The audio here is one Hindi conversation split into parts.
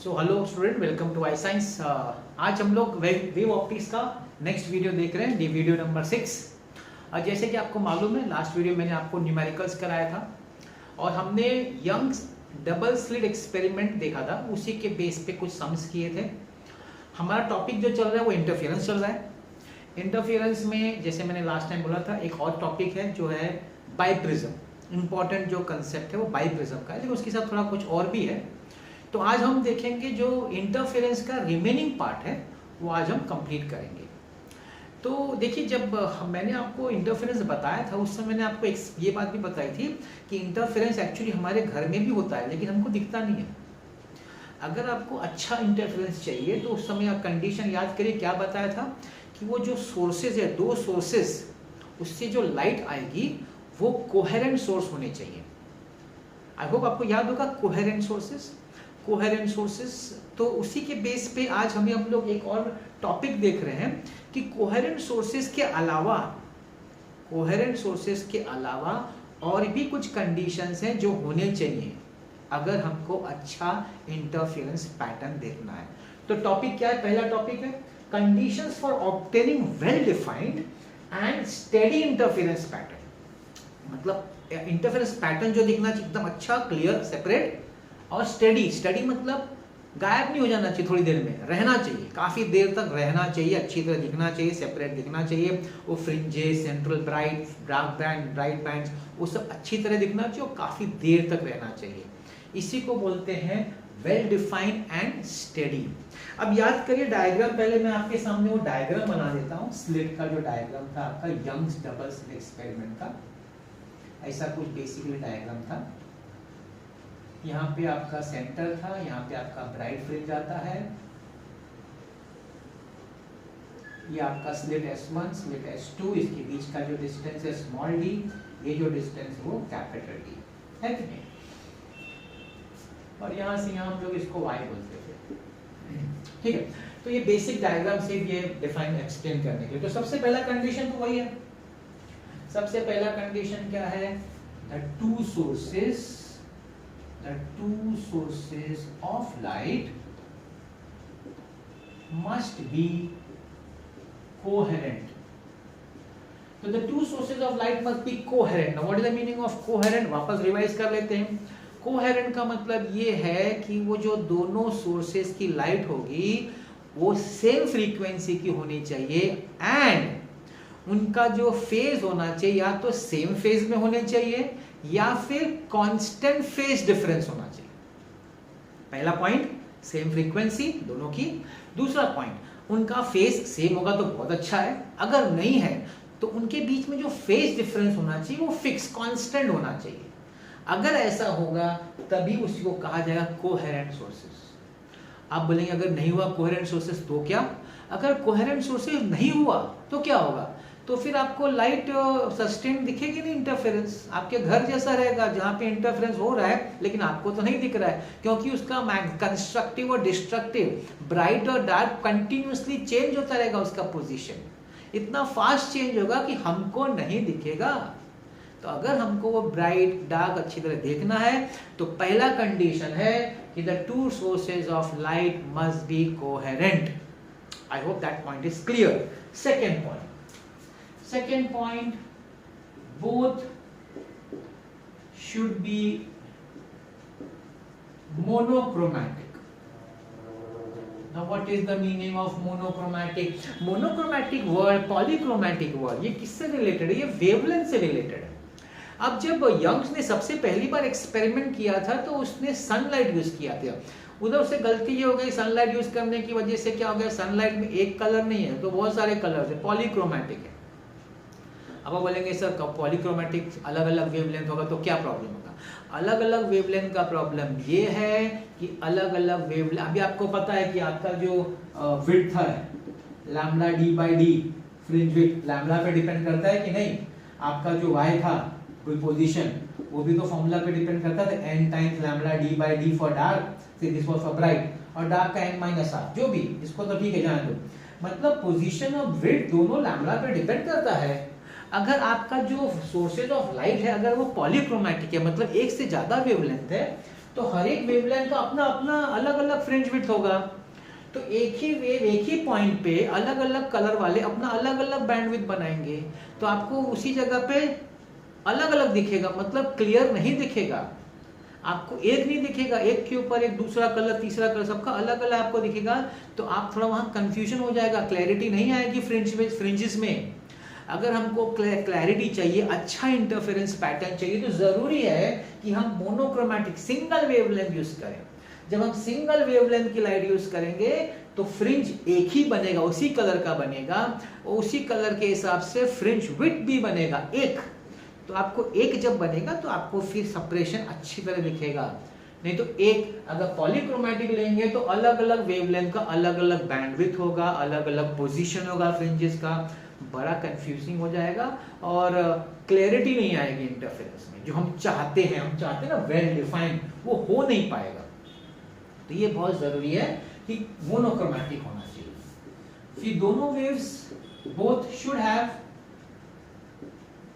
So hello student, welcome to I science. आज हम लोग वेव ऑप्टिक्स का नेक्स्ट वीडियो देख रहे हैं, वीडियो नंबर 6। जैसे कि आपको मालूम है, लास्ट वीडियो मैंने आपको न्यूमेरिकल्स कराया था और हमने यंग्स डबल स्लिट एक्सपेरिमेंट देखा था। उसी के बेस पे कुछ सम्स किए थे। हमारा टॉपिक जो चल रहा है वो इंटरफेरेंस चल रहा है। इंटरफेरेंस में जैसे मैंने लास्ट टाइम बोला था, एक और टॉपिक है जो है बाइप्रिज्म। इंपॉर्टेंट जो कंसेप्ट है वो बाइप्रिज्म का है, लेकिन उसके साथ थोड़ा कुछ और भी है। तो आज हम देखेंगे जो इंटरफेरेंस का रिमेनिंग पार्ट है वो आज हम कंप्लीट करेंगे। तो देखिए, जब मैंने आपको इंटरफेरेंस बताया था उस समय मैंने आपको ये बात भी बताई थी कि इंटरफेरेंस एक्चुअली हमारे घर में भी होता है, लेकिन हमको दिखता नहीं है। अगर आपको अच्छा इंटरफेरेंस चाहिए तो उस समय आप कंडीशन याद करिए, क्या बताया था कि वो जो सोर्सेज है, दो सोर्सेज, उससे जो लाइट आएगी वो कोहेरेंट सोर्स होने चाहिए। आई होप आपको याद होगा कोहेरेंट सोर्सेज। तो उसी के बेस पे आज हम लोग एक और टॉपिक देख रहे हैं कि कोहेरेंट सोर्सेज के अलावा और भी कुछ कंडीशंस हैं जो होने चाहिए अगर हमको अच्छा इंटरफेरेंस पैटर्न देखना है। तो टॉपिक क्या है? पहला टॉपिक है conditions for obtaining well defined and steady interference pattern. मतलब इंटरफेरेंस पैटर्न जो दिखना चाहिए एकदम अच्छा, क्लियर, सेपरेट और स्टडी मतलब गायब नहीं हो जाना चाहिए, थोड़ी देर में रहना चाहिए, काफी देर तक रहना चाहिए, अच्छी तरह दिखना चाहिए, सेपरेट दिखना चाहिए। वो fringes, central bright, dark band, bright bands, वो सब अच्छी तरह दिखना चाहिए और काफी देर तक रहना चाहिए। इसी को बोलते हैं वेल डिफाइंड एंड स्टेडी। अब याद करिए डायग्राम, पहले मैं आपके सामने वो डायग्राम बना देता हूँ। स्लिट का जो डायग्राम था आपका, यंग्स डबल स्लिट एक्सपेरिमेंट का, ऐसा कुछ बेसिकली डायग्राम था। यहाँ पे आपका सेंटर था, यहाँ पे आपका ब्राइट फ्रिंज आता है, ये आपका स्लिट S1, स्लिट S2, इसके बीच का जो डिस्टेंस है स्मॉल d, ये जो डिस्टेंस है वो कैपिटल D है कि नहीं। और यहाँ से यहाँ हम लोग इसको y बोलते थे, ठीक है। तो ये बेसिक डायग्राम से ये डिफाइन एक्सप्लेन करने के लिए, तो सबसे पहला कंडीशन तो वही है। सबसे पहला कंडीशन क्या है? The two sources of light must be coherent. So the two sources of light must be coherent. Now what is the meaning of coherent? वापस रिवाइज कर लेते हैं। कोहेरेंट का मतलब ये है कि वो जो दोनों सोर्सेस की लाइट होगी वो सेम फ्रीक्वेंसी की होनी चाहिए एंड उनका जो फेज होना चाहिए या तो सेम फेज में होने चाहिए या फिर कांस्टेंट फेज डिफरेंस होना चाहिए। पहला पॉइंट, सेम फ्रीक्वेंसी दोनों की। दूसरा पॉइंट, उनका फेज सेम होगा तो बहुत अच्छा है, अगर नहीं है तो उनके बीच में जो फेज डिफरेंस होना चाहिए वो फिक्स कांस्टेंट होना चाहिए। अगर ऐसा होगा तभी उसी को कहा जाएगा कोहेरेंट सोर्सेस। आप बोलेंगे अगर नहीं हुआ कोहेरेंट सोर्सेस तो क्या? अगर कोहेरेंट सोर्सेस नहीं हुआ तो क्या होगा? तो फिर आपको लाइट सस्टेन दिखेगी नहीं, इंटरफेरेंस आपके घर जैसा रहेगा जहां पे इंटरफेरेंस हो रहा है लेकिन आपको तो नहीं दिख रहा है, क्योंकि उसका कंस्ट्रक्टिव और डिस्ट्रक्टिव, ब्राइट और डार्क कंटिन्यूअसली चेंज होता रहेगा। उसका पोजीशन इतना फास्ट चेंज होगा कि हमको नहीं दिखेगा। तो अगर हमको वो ब्राइट डार्क अच्छी तरह देखना है तो पहला कंडीशन है कि the two sources of light must be coherent. I hope that point is clear. Second point, both should be monochromatic. Now what is the meaning of monochromatic? Monochromatic word, polychromatic word, ये किससे रिलेटेड है? ये वेवलेंथ से रिलेटेड है। अब जब यंग्स ने सबसे पहली बार एक्सपेरिमेंट किया था तो उसने सनलाइट यूज किया था। उधर से गलती ये हो गई, सनलाइट यूज करने की वजह से क्या हो गया, सनलाइट में एक कलर नहीं है तो बहुत सारे कलर्स है, पॉलीक्रोमैटिक है। अब आप बोलेंगे सर पॉलीक्रोमैटिक अलग अलग वेवलेंथ होगा तो क्या प्रॉब्लम होगा? अलग अलग वेवलेंथ का प्रॉब्लम ये है कि अलग अलग वेवलेंथ, अभी आपको पता है कि आपका जो विड्थ है lambda d by d, fringe width lambda पे डिपेंड करता है कि नहीं? आपका जो y था कोई पोजीशन, वो भी तो फॉर्मूला पे डिपेंड करता था, n times lambda d by d for dark, से दिस वाज फॉर ब्राइट, और डार्क का n माइनस r, जो भी इसको तो ठीक है जान दो। मतलब पोजीशन और विड्थ दोनों लैम्डा पे डिपेंड करता है। अगर आपका जो सोर्सेज ऑफ लाइट है अगर वो पॉलीक्रोमैटिक है, मतलब एक से ज्यादा वेवलेंथ है, तो हर एक वेवलेंथ का अपना अपना अलग अलग फ्रिंज विड्थ होगा। तो एक ही वेव एक ही पॉइंट पे अलग अलग कलर वाले अपना अलग अलग बैंडविड्थ बनाएंगे, तो आपको उसी जगह पे अलग अलग दिखेगा, मतलब क्लियर नहीं दिखेगा, आपको एक नहीं दिखेगा, एक के ऊपर एक दूसरा कलर तीसरा कलर सबका अलग अलग आपको दिखेगा। तो आप थोड़ा वहां कंफ्यूजन हो जाएगा, क्लैरिटी नहीं आएगी फ्रिंजेस में। अगर हमको क्लैरिटी चाहिए, अच्छा इंटरफेरेंस पैटर्न चाहिए, तो जरूरी है कि हम मोनोक्रोमैटिक सिंगल वेवलेंथ यूज करें। जब हम सिंगल वेवलेंथ की लाइट यूज करेंगे तो फ्रिंज एक ही बनेगा, उसी कलर का बनेगा, और उसी कलर के हिसाब से फ्रिंज विड्थ भी बनेगा एक। तो आपको एक जब बनेगा तो आपको फिर सेपरेशन अच्छी तरह दिखेगा। नहीं तो एक अगर पॉलीक्रोमैटिक लेंगे तो अलग अलग वेवलेंथ का अलग अलग बैंडविड्थ होगा, अलग अलग पोजीशन होगा फ्रिंजेस का, बड़ा कंफ्यूजिंग हो जाएगा और क्लैरिटी नहीं आएगी इंटरफेरेंस में। जो हम चाहते हैं ना वेल डिफाइंड, वो हो नहीं पाएगा। तो ये बहुत जरूरी है कि मोनोक्रोमैटिक होना चाहिए। फिर दोनों waves both should have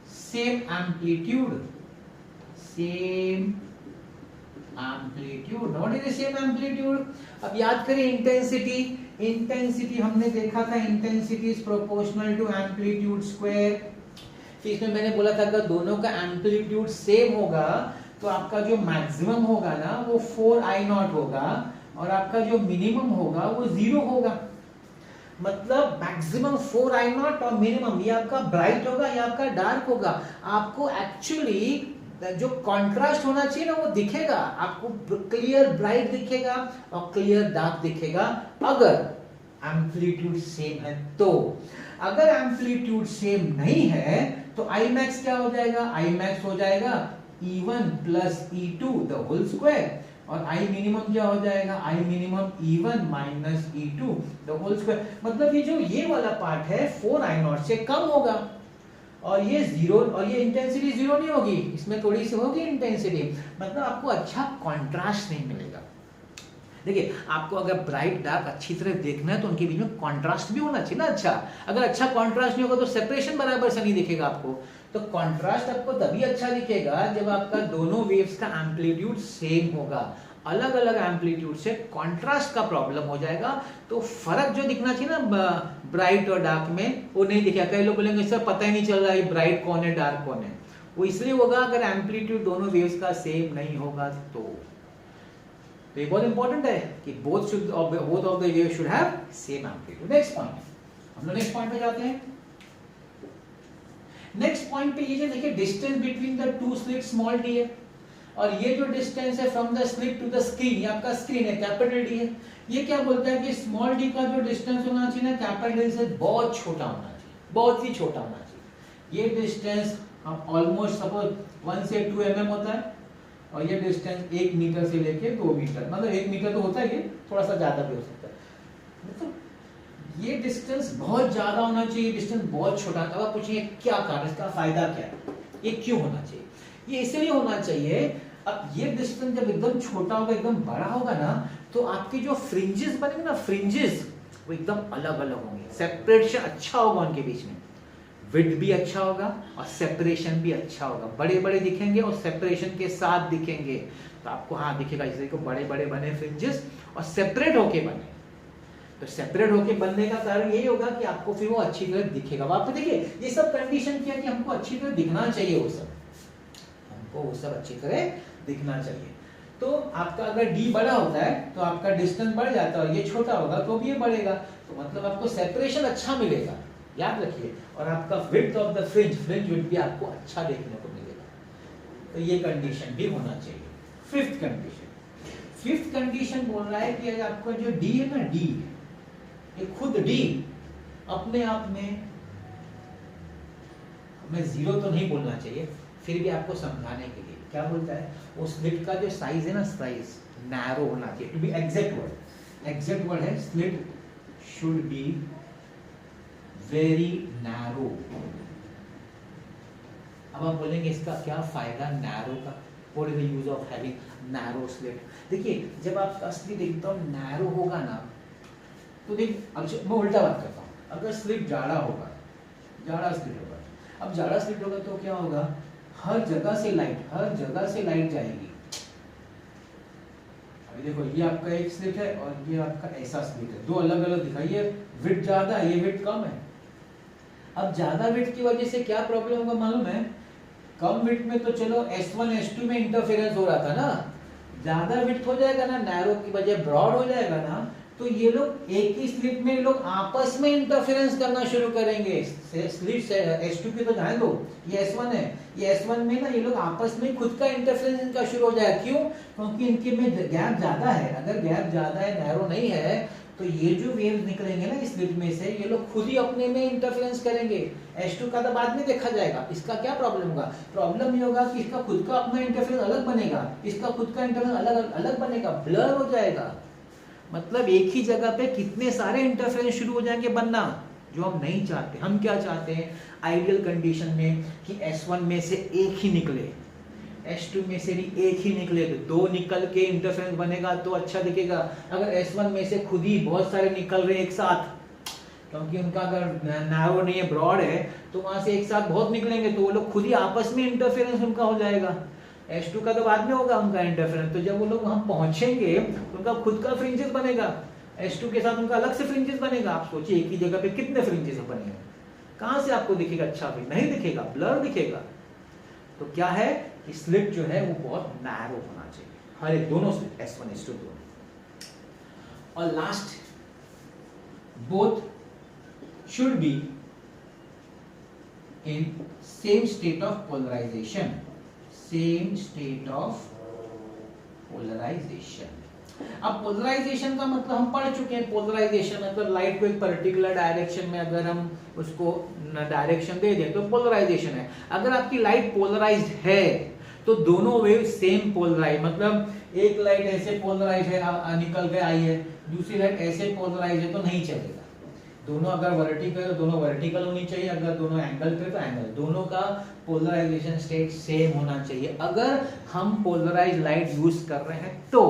same amplitude. What is the same amplitude? अब याद करें इंटेंसिटी हमने देखा था, intensity is proportional to amplitude square. फिर इसमें मैंने बोला था अगर दोनों का एम्पलीट्यूड सेम होगा तो आपका जो मैक्सिमम होगा ना वो 4I0 होगा, और आपका जो मिनिमम होगा वो 0 होगा। मतलब मैक्सिमम 4I0 और मिनिमम, ये आपका ब्राइट होगा या आपका डार्क होगा। आपको एक्चुअली जो कंट्रास्ट होना चाहिए ना वो दिखेगा, आपको क्लियर ब्राइट दिखेगा और क्लियर डार्क दिखेगा अगर एम्पलीट्यूड सेम है। तो अगर एम्पलीट्यूड सेम नहीं है तो I max क्या हो जाएगा? I max हो जाएगा E1 plus E2 the whole square, और I मिनिमम क्या हो जाएगा? I minimum E1 minus E2 the whole square. मतलब ये जो ये वाला पार्ट है 4I0 से कम होगा, और ये 0, और ये इंटेंसिटी 0 नहीं होगी, इसमें थोड़ी सी होगी इंटेंसिटी। मतलब आपको अच्छा कॉन्ट्रास्ट नहीं मिलेगा। देखिए आपको अगर ब्राइट डार्क अच्छी तरह देखना है तो उनके बीच में कॉन्ट्रास्ट भी होना चाहिए ना अच्छा। अगर अच्छा कॉन्ट्रास्ट नहीं होगा तो सेपरेशन बराबर से नहीं दिखेगा आपको। तो कॉन्ट्रास्ट आपको तभी अच्छा दिखेगा जब आपका दोनों वेव्स का एम्पलीट्यूड सेम होगा। अलग अलग एम्पलीट्यूड से कॉन्ट्रास्ट का प्रॉब्लम हो जाएगा, तो फर्क जो दिखना चाहिए ना ब्राइट और डार्क में वो नहीं दिखेगा। कई लोग बोलेंगे सर पता ही नहीं चल रहा है ब्राइट कौन है डार्क कौन है। वो इसलिए होगा अगर एम्पलीट्यूड दोनों वेव्स का सेम नहीं होगा। तो ये बहुत इंपॉर्टेंट है कि both of the waves should have same amplitude. Next point, हम लोग नेक्स्ट पॉइंट पे जाते हैं। नेक्स्ट पॉइंट पे ये जो देखिए distance between the two slit small D है, और ये जो डिस्टेंस है from the slit to the screen, ये आपका स्क्रीन है कैपिटल डी है। ये क्या बोलता है कि स्मॉल डी का जो डिस्टेंस होना चाहिए ना कैपिटल डी से बहुत छोटा होना चाहिए, बहुत ही छोटा होना चाहिए। ये डिस्टेंस हम ऑलमोस्ट सपोज 1 से 2 mm होता है, और ये डिस्टेंस 1 मीटर से लेके 2 मीटर, मतलब 1 मीटर तो होता है, ये थोड़ा सा ज्यादा भी हो सकता है। मतलब ये डिस्टेंस बहुत ज्यादा होना चाहिए, डिस्टेंस बहुत छोटा। अब आप पूछिए क्या कारण, इसका फायदा क्या है, ये क्यों होना चाहिए? ये इसलिए होना चाहिए, अब ये डिस्टेंस जब एकदम छोटा होगा एकदम बड़ा होगा ना, तो आपके जो फ्रिंजेस बनेंगे ना, फ्रिंजेस वो एकदम अलग अलग होंगे, सेपरेशन अच्छा होगा उनके बीच में, विड्थ भी अच्छा होगा और सेपरेशन भी अच्छा होगा। बड़े बड़े दिखेंगे और सेपरेशन के साथ दिखेंगे, तो आपको हाँ दिखेगा जैसे को बड़े बड़े बने फ्रिंजेस और सेपरेट होके बने। तो सेपरेट होके बनने का कारण यही होगा कि आपको फिर वो अच्छी तरह दिखेगा। आप तो देखिए ये सब कंडीशन किया कि हमको अच्छी तरह दिखना चाहिए, वो सब अच्छी तरह दिखना चाहिए। तो आपका अगर डी बड़ा होता है तो आपका डिस्टेंस बढ़ जाता है, और ये छोटा होगा तो भी ये बढ़ेगा, तो मतलब आपको सेपरेशन अच्छा मिलेगा, याद रखिए। और आपका width of the fringe width भी आपको अच्छा देखने को मिलेगा। तो ये कंडीशन भी होना चाहिए। फिफ्थ कंडीशन बोल रहा है कि अगर आपका जो डी है ना, डी ये खुद डी अपने आप में, हमें 0 तो नहीं बोलना चाहिए, फिर भी आपको समझाने के लिए क्या बोलता है, वो स्लिट का जो साइज है ना, साइज नैरो होना चाहिए। टू बी एग्जैक्ट वर्ड है slit should be very narrow. अब आप बोलेंगे इसका क्या फायदा नैरो का, what is the use of having narrow slit? देखिए जब आपका स्लिट एकदम नैरो होगा ना, तो देख अब मैं उल्टा बात करता हूँ, अगर स्लिट जाड़ा होगा, जाड़ा स्लिट होगा, अब जाड़ा स्लिट होगा तो क्या होगा, हर जगह से लाइट जाएगी, अभी देखो ये आपका एक स्लिट है और ये आपका ऐसा स्लिट है, दो अलग अलग दिखाइए, विड्थ ज्यादा है, ये विड्थ कम है। अब ज्यादा विड्थ की वजह से क्या प्रॉब्लम होगा मालूम है? कम विड्थ में तो चलो S1 S2 में इंटरफेरेंस हो रहा था ना, ज्यादा विड्थ हो जाएगा ना, नैरो की बजाय ब्रॉड हो जाएगा ना, तो ये लोग एक ही स्लिट में लोग आपस में इंटरफेरेंस करना शुरू करेंगे। स्लिट S2 की तो ध्यान दो, ये S1 है, ये S1 में ना ये लोग आपस में खुद का इंटरफेरेंस इनका शुरू हो जाएगा। क्यों? क्योंकि इनके में गैप ज्यादा है। अगर गैप ज्यादा है, नैरो नहीं है, तो ये जो वेव्स निकलेंगे ना इस स्लिट में से, ये लोग खुद ही अपने में इंटरफेरेंस करेंगे। S2 का तो बाद में देखा जाएगा। इसका क्या प्रॉब्लम होगा? प्रॉब्लम ये होगा कि इसका खुद का अपना इंटरफेरेंस अलग बनेगा, इसका खुद का इंटरफेरेंस अलग अलग बनेगा, ब्लर हो जाएगा। मतलब एक ही जगह पे कितने सारे इंटरफेरेंस शुरू हो जाएंगे बनना, जो हम नहीं चाहते। हम क्या चाहते हैं आइडियल कंडीशन में कि S1 में से एक ही निकले, S2 में से भी एक ही निकले, तो दो निकल के इंटरफेरेंस बनेगा तो अच्छा दिखेगा। अगर S1 में से खुद ही बहुत सारे निकल रहे एक साथ, क्योंकि उनका अगर नैरो नहीं है, ब्रॉड है, तो वहां से एक साथ बहुत निकलेंगे, तो वो लोग खुद ही आपस में इंटरफेरेंस उनका हो जाएगा। S2 का तो बाद में होगा उनका इंटरफेरेंस, तो जब वो लोग वहां पहुंचेंगे उनका खुद का फ्रिंजेस बनेगा, S2 के साथ उनका अलग से फ्रिंजेस बनेगा। आप सोचिए एक ही जगह पे कितने फ्रिंजेस बनेंगे, कहां से आपको दिखेगा? अच्छा भी नहीं दिखेगा, ब्लर दिखेगा। तो क्या है कि स्लिट जो है वो बहुत नैरो होना चाहिए, हर एक दोनों स्लिट, S1 S2 दोनों। और last, both should be in same state of polarization, same state of polarization। अब पोलराइजेशन का मतलब हम पढ़ चुके हैं। पोलराइजेशन मतलब लाइट को एक पर्टिकुलर डायरेक्शन में अगर हम उसको डायरेक्शन दे दें तो पोलराइजेशन है। अगर आपकी लाइट पोलराइज्ड है तो दोनों वेव सेम पोलराइज, मतलब एक लाइट ऐसे पोलराइज है निकल के आई है, दूसरी लाइट ऐसे पोलराइज है तो नहीं चलेगा। दोनों अगर वर्टिकल तो दोनों वर्टिकल होनी चाहिए, अगर दोनों एंगल पे तो एंगल, दोनों का पोलराइजेशन स्टेट सेम होना चाहिए अगर हम पोलराइज लाइट यूज कर रहे हैं तो।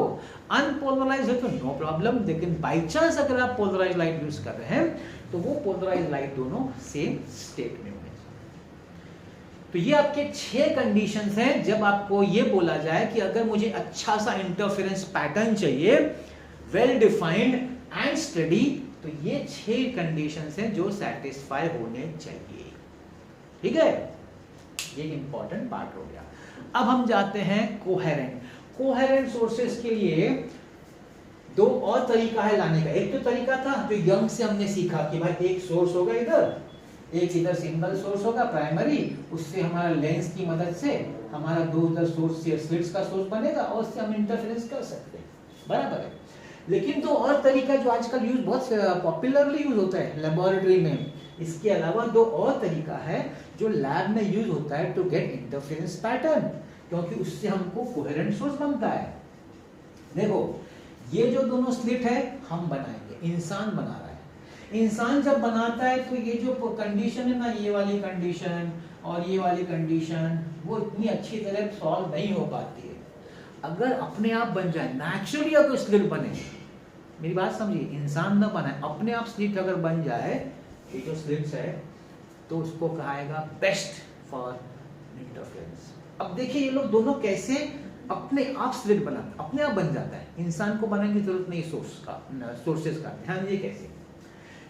अनपोलराइज है तो नो प्रॉब्लम, लेकिन बाई चांस अगर आप पोलराइज लाइट यूज कर रहे हैं तो वो पोलराइज लाइट दोनों सेम स्टेट में होने चाहिए। तो ये आपके 6 कंडीशंस हैं जब आपको ये बोला जाए कि अगर मुझे अच्छा सा इंटरफेरेंस पैटर्न चाहिए, वेल डिफाइंड एंड स्टडी, तो ये 6 कंडीशंस हैं जो सेटिस्फाई होने चाहिए। ठीक है, ये इंपॉर्टेंट पार्ट हो गया। अब हम जाते हैं कोहेरेंट। कोहेरेंट सोर्सेस के लिए 2 और तरीका है लाने का। एक तो तरीका था जो यंग से हमने सीखा कि भाई एक सोर्स होगा इधर, एक इधर सिंगल सोर्स होगा प्राइमरी, उससे हमारा लेंस की मदद से हमारा 2 इधर सोर्स से स्लिट्स का सोर्स बनेगा और उससे हम इंटरफेरेंस कर सकते हैं, बराबर है। लेकिन तो और तरीका जो आजकल यूज बहुत पॉपुलरली यूज होता है लेबोरेटरी में, इसके अलावा 2 और तरीका है जो लैब में यूज होता है टू गेट इंटरफेरेंस पैटर्न, क्योंकि उससे हमको कोहेरेंट सोर्स बनता है। देखो ये जो दोनों स्लिट है हम बनाएंगे, इंसान बना रहा है। इंसान जब बनाता है तो ये जो कंडीशन है ना, ये वाली कंडीशन और ये वाली कंडीशन, वो इतनी अच्छी तरह सॉल्व नहीं हो पाती है। अगर अपने आप बन जाए, नेचुरली अगर स्लिट बने, मेरी बात समझिए, इंसान न बनाए, अपने आप स्लिट अगर बन जाए, ये जो स्लिट्स है, तो उसको कहाएगा बेस्ट फॉर इंटरफेरेंस। अब देखिए ये लोग दोनों कैसे अपने आप स्लिट बनाते, अपने आप बन जाता है, इंसान को बनाने की जरूरत नहीं सोर्सेस का। ध्यान दीजिए कैसे।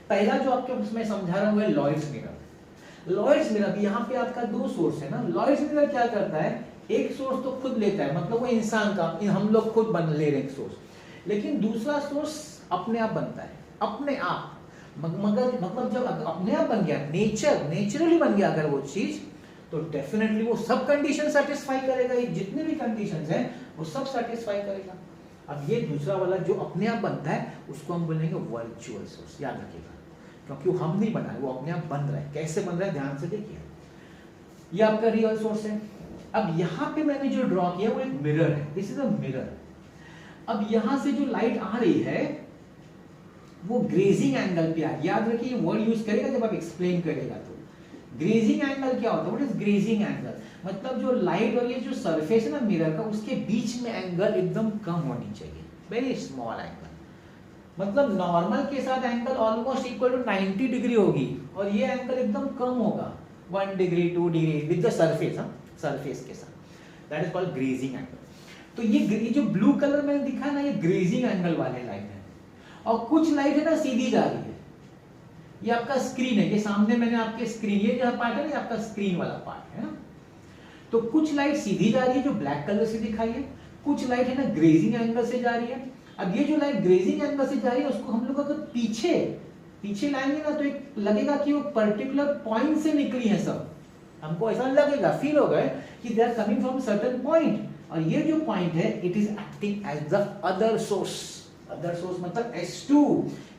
पहला जो आपके उसमें समझा रहा हूं है लॉयड्स मिरर। लॉयड्स मिरर, यहाँ पे आपका 2 सोर्स है ना। लॉयड्स मिरर क्या करता है, एक सोर्स तो खुद लेता है, मतलब वो इंसान का, हम लोग खुद बन ले रहे हैं एक सोर्स, लेकिन दूसरा सोर्स अपने आप बनता है, अपने आप। मगर मतलब जब अपने आप बन गया, नेचुरली बन गया अगर वो चीज, तो डेफिनेटली वो सब कंडीशन सेटिस्फाई करेगा। ये जितने भी कंडीशंस हैं वो सब सेटिस्फाई करेगा। अब ये दूसरा वाला जो अपने आप बनता है उसको हम बोलेंगे वर्चुअल सोर्स, याद रखिएगा, क्योंकि वो हम नहीं बनाए, वो अपने आप बन रहा है। कैसे बन रहा है ध्यान से देखिए। ये आपका रियल सोर्स है। अब यहाँ पे मैंने जो ड्रॉ किया वो एक मिरर है, दिस इज अ मिरर। अब यहां से जो लाइट आ रही है वो ग्रेजिंग एंगल पे आ रही है। याद रखिए वर्ड यूज करेगा जब आप एक्सप्लेन करेगा तो। ग्रेजिंग एंगल क्या होता है, व्हाट इज ग्रेजिंग एंगल, मतलब जो लाइट और ये जो सरफेस है ना मिरर का, उसके बीच में एंगल एकदम कम होनी चाहिए, वेरी स्मॉल एंगल। मतलब नॉर्मल के साथ angle almost equal to 90 degree होगी और ये एंगल एकदम कम होगा, 1 degree 2 degree with the surface, surface के साथ। That is called grazing angle. तो ये जो ब्लू कलर मैंने दिखा है ना, ये ग्रेजिंग एंगल वाले लाइट है, और कुछ लाइट है ना सीधी जा रही है। ये आपका स्क्रीन है, ये सामने मैंने आपके स्क्रीन, ये जो पार्ट है ना, ये आपका स्क्रीन वाला पार्ट है ना। तो कुछ लाइट सीधी जा रही है जो ब्लैक कलर से दिखाई है, कुछ लाइट है ना ग्रेजिंग एंगल से जा रही है। अब ये जो लाइट ग्रेजिंग एंगल से जा रही है उसको हम लोग अगर पीछे लाएंगे ना, तो एक लगेगा कि वो पर्टिकुलर पॉइंट से निकली है सब, हमको ऐसा लगेगा, फील होगा कि they are coming from certain point, और ये जो पॉइंट है it is acting as the other source. Other source मतलब S2,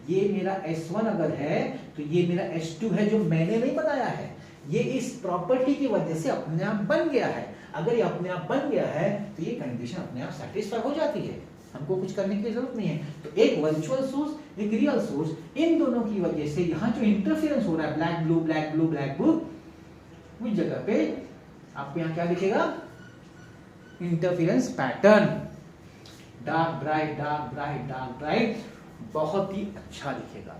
ये मेरा S1 अगर है तो ये मेरा S2 है जो मैंने नहीं बनाया है, ये इस प्रॉपर्टी की वजह से अपने आप बन गया है। अगर ये अपने आप बन गया है तो ये कंडीशन अपने आप सेटिस्फाई हो जाती है, हमको कुछ करने की जरूरत नहीं है। तो एक वर्चुअल सोर्स, एक रियल सोर्स, इन दोनों की वजह से यहाँ जो इंटरफेरेंस हो रहा है black blue black blue black blue, उस जगह पे आपको यहाँ क्या दिखेगा, interference pattern, dark bright dark bright dark bright, बहुत ही अच्छा दिखेगा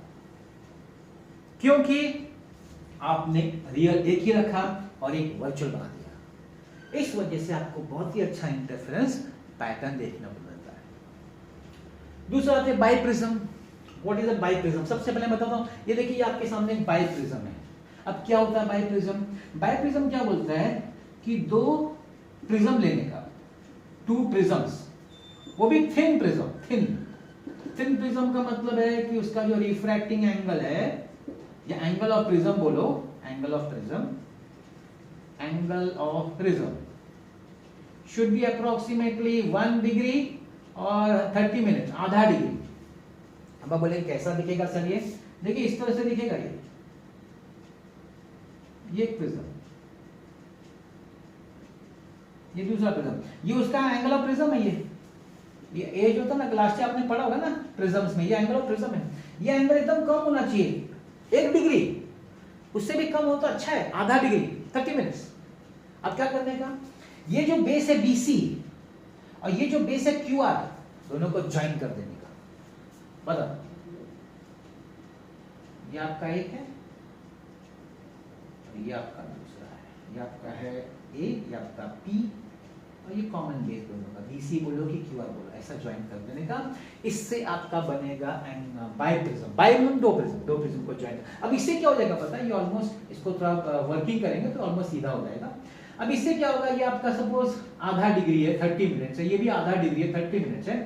क्योंकि आपने रियल एक ही रखा और एक वर्चुअल बना दिया। इस वजह से आपको बहुत ही अच्छा इंटरफेरेंस पैटर्न देखने को मिलता है। दूसरा आते हैं by prism. What is a by prism? सबसे पहले बताता हूं, ये देखिए आपके सामने एक बाई प्रिज्म है। अब क्या होता है बाई प्रिज्म? बाई प्रिज्म क्या बोलता है कि दो प्रिज्म लेने का, टू प्रिज्म्स, वो भी थिन प्रिज्म। थिन प्रिज्म का मतलब है कि उसका जो रिफ्रैक्टिंग एंगल है, या एंगल ऑफ प्रिज्म बोलो, angle of prism should be approximately 1 degree और 30 मिनट, आधा डिग्री। अब आप बोले कैसा दिखेगा सर? ये देखिए इस तरह से दिखेगा। ये एक प्रिज्म, ये दूसरा प्रिज्म, ये उसका एंगल ऑफ प्रिज्म है। ये एज होता ना, लास्ट ईयर आपने पढ़ा होगा ना प्रिज्म्स में, ये एंगल ऑफ प्रिज्म है। ये एंगल एकदम कम होना चाहिए, 1 डिग्री, उससे भी कम हो तो अच्छा है, आधा डिग्री, 30 मिनट्स। अब क्या करने का, ये जो बेस है BC और ये जो बेस है QR, दोनों को ज्वाइन कर देने का। बताओ, ये आपका एक है, ये आपका दूसरा है, ये आपका है A, ये आपका P, और ये कॉमन बेस दोनों का, BC बोलो कि QR बोलो, ऐसा ज्वाइन कर देने का। इससे आपका बनेगा बाई प्रिज्म। बाई मतलब दो प्रिज्म को ज्वाइन। अब इससे क्या हो जाएगा पता है, ये ऑलमोस्ट, इसको थोड़ा वर्किंग करेंगे तो ऑलमोस्ट सीधा हो जाएगा। अब इससे क्या होगा, ये आपका सपोज आधा डिग्री है 30 मिनट्स है, ये भी आधा डिग्री है 30 मिनट्स है,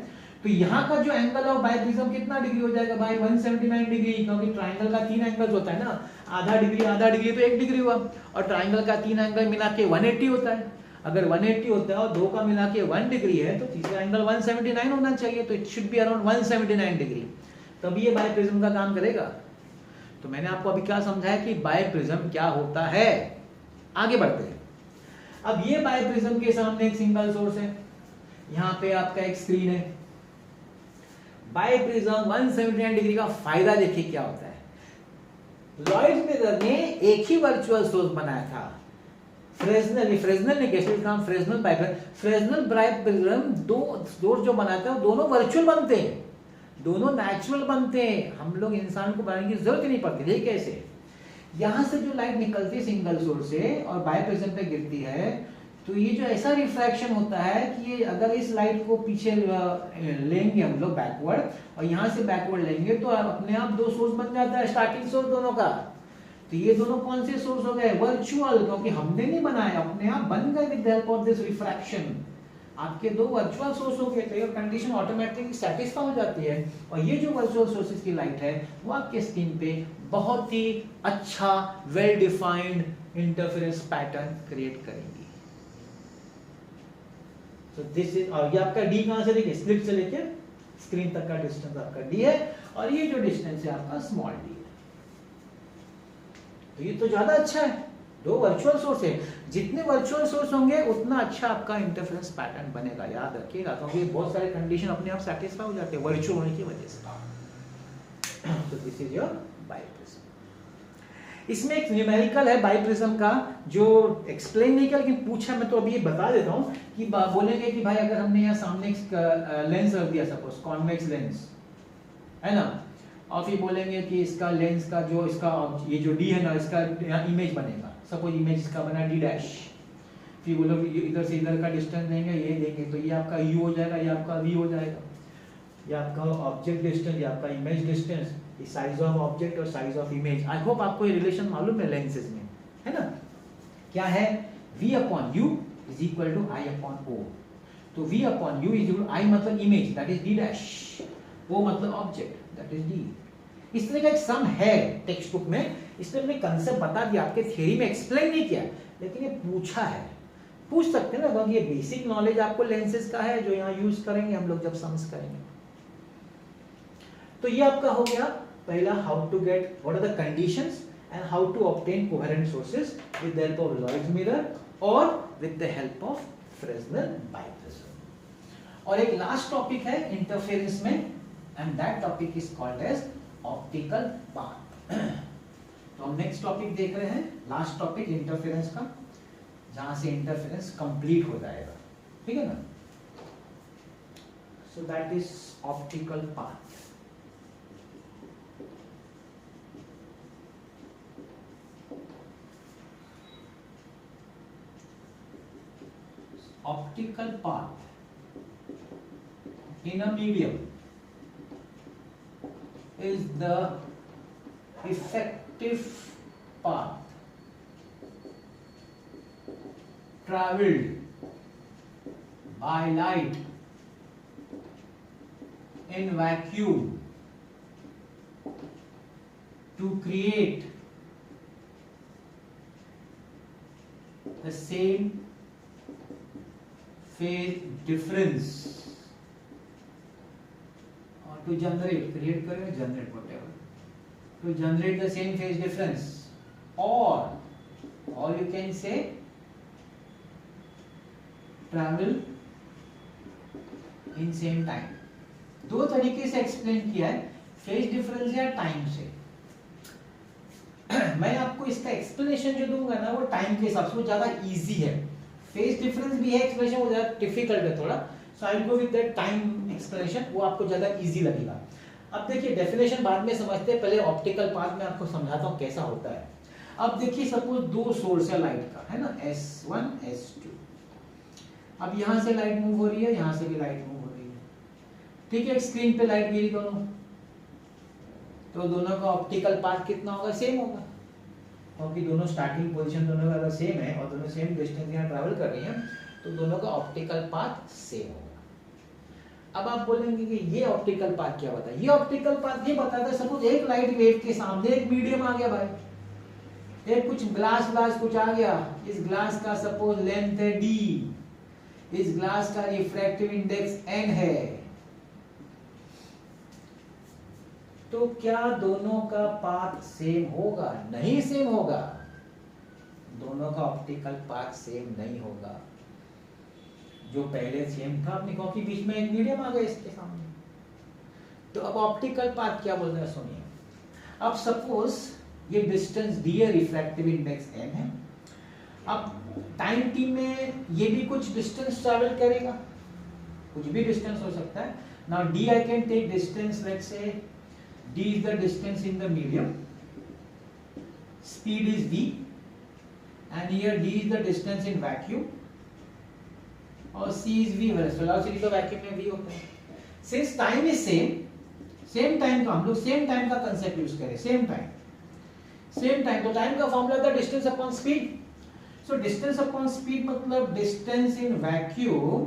तो यहाँ का जो एंगल ऑफ बाई प्रिज्म कितना डिग्री हो जाएगा भाई? 179 डिग्री, क्योंकि ट्राइंगल का 3 एंगल्स होता है ना, आधा डिग्री तो 1 डिग्री हुआ, और ट्राइंगल का 3 एंगल मिला के 180 होता है। अगर 180 होता है और 2 का मिला के 1 डिग्री है, तो तीसरा एंगल 179 होना चाहिए, तो it should be around 179 degree, तब ये बाई प्रिज्म का काम करेगा। तो मैंने आपको अभी क्या समझाया कि बाई प्रिज्म क्या होता है। आगे बढ़ते हैं। अब ये बाई प्रिज्म के सामने एक सिंगल सोर्स है, यहां पे आपका एक स्क्रीन है। बाई प्रिज्म 179 डिग्री का फायदा देखिए क्या होता है। लॉयड मिरर ने एक ही वर्चुअल सोर्स बनाया था, फ्रेस्नेल ने कैसे काम, फ्रेस्नेल बाई प्रिज्म, दो सोर्स जो बनाता है वो दोनों वर्चुअल बनते हैं, दोनों नेचुरल बनते हैं, हम लोग इंसान को बनाने की जरूरत ही नहीं पड़ती। देखिए कैसे, यहां से जो लाइट निकलती है सिंगल सोर्स से और बाई प्रिज्म पे गिरती है, तो ये जो ऐसा रिफ्रैक्शन होता है कि ये अगर इस लाइट को पीछे लेंगे हम लोग बैकवर्ड, और यहां से बैकवर्ड लेंगे, तो अपने आप दो सोर्स बन जाता है, स्टार्टिंग सोर्स दोनों का। तो ये दोनों कौन से सोर्स हो गए? वर्चुअल, क्योंकि हमने नहीं बनाया, अपने आप बन गए with the help of this refraction. आपके दो वर्चुअल सोर्स हो गए, तो ये कंडीशन ऑटोमेटिकली सेटिस्फाई हो जाती है, और ये जो वर्चुअल सोर्सेज की लाइट है वो आपके स्क्रीन पे बहुत ही अच्छा well defined interference pattern create करेंगी। तो दिस इज, और ये आपका D कहां से, देखिए स्लिट से लेके स्क्रीन तक का डिस्टेंस आपका D है, और ये जो डिस्टेंस है आपका स्मॉल d है। तो ये तो ज्यादा अच्छा है, दो वर्चुअल सोर्स है, जितने वर्चुअल सोर्स होंगे उतना अच्छा आपका इंटरफेरेंस पैटर्न बनेगा, याद रखिएगा, क्योंकि बहुत सारे कंडीशन अपने आप सेटिस्फाई हो जाते हैं वर्चुअल होने की वजह से। तो this is your by prism. इसमें एक न्यूमेरिकल है बाई प्रिज्म का, जो एक्सप्लेन नहीं किया लेकिन पूछा, मैं तो अभी ये बता देता हूं कि बोलेंगे कि भाई अगर हमने यहाँ सामने लेंस रख दिया, सपोज कॉन्वेक्स लेंस है ना, और फिर बोलेंगे कि इसका लेंस का जो इसका ये जो D है ना, इसका यहाँ इमेज बनेगा, सपोज इमेज इसका बना D', फिर बोलो इधर से इधर का डिस्टेंस देंगे, ये देंगे तो ये आपका u हो जाएगा, ये आपका v हो जाएगा। ये आपका ऑब्जेक्ट डिस्टेंस, ये आपका इमेज डिस्टेंस, ये साइज ऑफ ऑब्जेक्ट और size of image. I hope आपको ये रिलेशन मालूम है लेंसेज में, है ना। क्या है, v upon u is equal to i upon o। तो v upon u is equal to i मतलब image that is d dash, o मतलब ऑब्जेक्ट दैट इज d। इस तरह का एक सम है टेक्स्ट बुक में, इसमें मैंने कंसेप्ट बता दिया, आपके थ्योरी में एक्सप्लेन नहीं किया, लेकिन ये पूछा है, पूछ सकते हैं ना, क्योंकि ये बेसिक नॉलेज आपको लेंसेज का है जो यहाँ यूज करेंगे हम लोग जब सम्स करेंगे। तो ये आपका हो गया पहला, how to get what are the conditions and how to obtain coherent sources with the help of Lloyd's mirror और with the help of Fresnel biprism. और एक लास्ट टॉपिक है इंटरफेरेंस में, and that topic is called as optical path. तो हम नेक्स्ट टॉपिक देख रहे हैं, लास्ट टॉपिक इंटरफेरेंस का, जहां से इंटरफेरेंस कंप्लीट हो जाएगा, ठीक है ना। So that is optical path. Optical path in a medium is the effective path traveled by light in vacuum to create the same phase difference or to generate, create करें, generate whatever, to generate the same phase difference, or you can say travel in same time। दो तरीके से एक्सप्लेन किया है, फेज डिफरेंस या टाइम से। मैं आपको इसका एक्सप्लेनेशन जो दूंगा ना वो टाइम के हिसाब से, वो ज्यादा इजी है। फेज डिफरेंस भी है एक्सप्लेनेशन, वो ज्यादा डिफिकल्ट है थोड़ा, so I will go with that time explanation, वो आपको ज्यादा इजी लगेगा। अब देखिए डेफिनेशन बाद में समझते हैं, पहले ऑप्टिकल पाथ में आपको समझाता हूं कैसा होता है। अब देखिए सपोज दो सोर्स है लाइट का, है ना, S1 S2। अब यहां से लाइट मूव हो रही है, यहां से भी लाइट मूव हो रही है, ठीक है। स्क्रीन पे लाइट गिरी दोनों, तो दोनों का ऑप्टिकल पाथ कितना होगा, सेम होगा, क्योंकि दोनों स्टार्टिंग पोजीशन दोनों का सेम है और दोनों सेम डिस्टेंस यहाँ ट्रैवल कर रही हैं, तो दोनों का ऑप्टिकल पाथ सेम होगा। अब आप बोलेंगे कि ये ऑप्टिकल पाथ क्या होता है, ये ऑप्टिकल पाथ ये बताता है, सपोज एक लाइट वेव के सामने एक मीडियम आ गया भाई, एक कुछ ग्लास कुछ आ गया, इस ग्लास का सपोज लेंथ है d, इस ग्लास का रिफ्रैक्टिव इंडेक्स n है, तो क्या दोनों का पाथ सेम होगा, नहीं सेम होगा, दोनों का ऑप्टिकल पाथ सेम नहीं होगा। जो पहले सेम था अपने, क्योंकि बीच में एक मीडियम आ गया इसके सामने। तो अब ऑप्टिकल पाथ क्या बोल रहे हैं सुनिए। अब सपोज ये डिस्टेंस d है, रिफ्रैक्टिव इंडेक्स n है। अब टाइम t में ये भी कुछ डिस्टेंस ट्रैवल करेगा, कुछ भी डिस्टेंस हो सकता है। Now d I can take distance, let's say d is the distance in the medium, speed is v, and here d is the distance in vacuum और c is v। वेलोसिटी तो वैक्यूम में v होता है। Since time is same time का हम लोग सेम टाइम का कंसेप्ट यूज करें, सेम टाइम, तो टाइम का फॉर्मूला था distance upon speed. So distance upon speed मतलब distance in vacuum